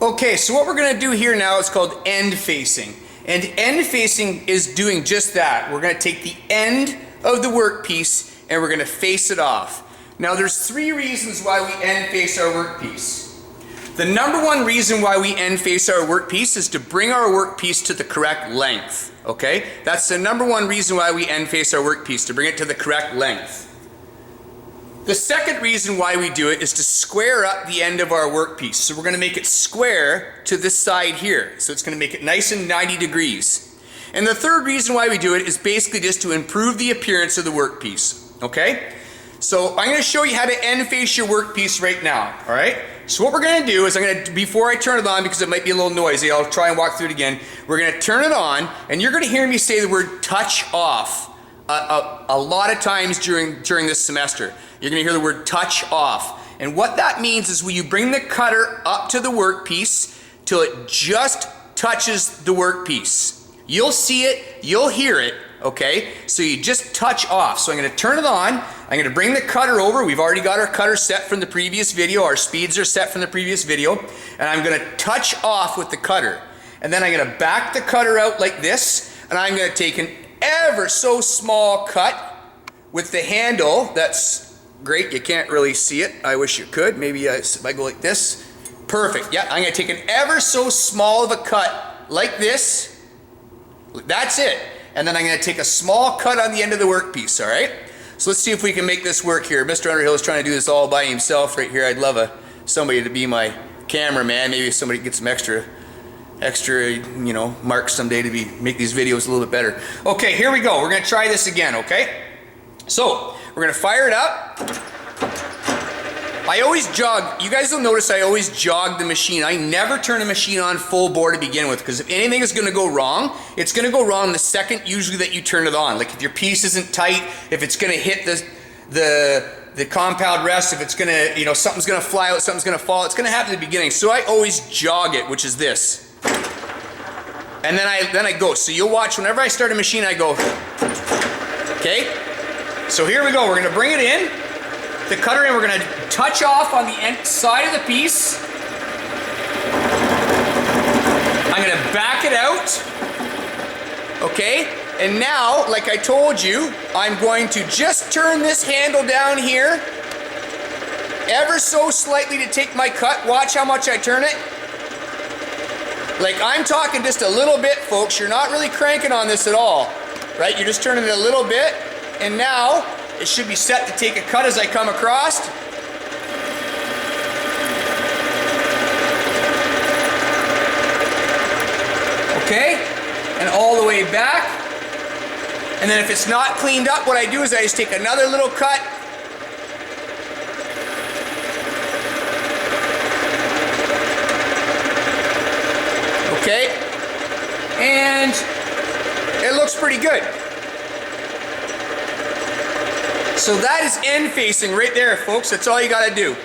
Okay, so what we're going to do here now is called end facing. And end facing is doing just that. We're going to take the end of the workpiece and we're going to face it off. Now there's three reasons why we end face our workpiece. The number one reason why we end face our workpiece is to bring our workpiece to the correct length. Okay? That's the number one reason why we end face our workpiece, to bring it to the correct length. The second reason why we do it is to square up the end of our workpiece. So we're going to make it square to this side here. So it's going to make it nice and 90 degrees. And the third reason why we do it is basically just to improve the appearance of the workpiece. Okay? So I'm going to show you how to end face your workpiece right now. Alright? So what we're going to do is before I turn it on, because it might be a little noisy, I'll try and walk through it again. We're going to turn it on and you're going to hear me say the word touch off a lot of times during this semester. You're going to hear the word touch off. And what that means is when you bring the cutter up to the workpiece till it just touches the workpiece. You'll see it, you'll hear it, okay? So you just touch off. So I'm going to turn it on. I'm going to bring the cutter over. We've already got our cutter set from the previous video. Our speeds are set from the previous video. And I'm going to touch off with the cutter. And then I'm going to back the cutter out like this. And I'm going to take an ever so small cut with the handle. That's great. You can't really see it. I wish you could. Maybe if I go like this. Perfect. Yeah, I'm going to take an ever so small of a cut like this. That's it. And then I'm going to take a small cut on the end of the workpiece, all right? So let's see if we can make this work here. Mr. Underhill is trying to do this all by himself right here. I'd love somebody to be my cameraman. Maybe somebody get some extra, you know, marks someday to make these videos a little bit better. Okay, here we go. We're going to try this again, okay? So, we're going to fire it up. I always jog. You guys will notice I always jog the machine. I never turn a machine on full bore to begin with, because if anything is going to go wrong, it's going to go wrong the second usually that you turn it on. Like if your piece isn't tight, if it's going to hit the compound rest, if it's going to, you know, something's going to fly out, something's going to fall, it's going to happen at the beginning. So I always jog it, which is this. And then I go. So you'll watch whenever I start a machine, I go. Okay? So here we go. We're going to bring it in, the cutter in. We're going to touch off on the side of the piece. I'm going to back it out. Okay? And now, like I told you, I'm going to just turn this handle down here ever so slightly to take my cut. Watch how much I turn it. Like I'm talking just a little bit, folks. You're not really cranking on this at all, right? You're just turning it a little bit. And now it should be set to take a cut as I come across. Okay, and all the way back. And then if it's not cleaned up, what I do is I just take another little cut. Okay, and it looks pretty good. So that is end facing right there, folks. That's all you gotta do.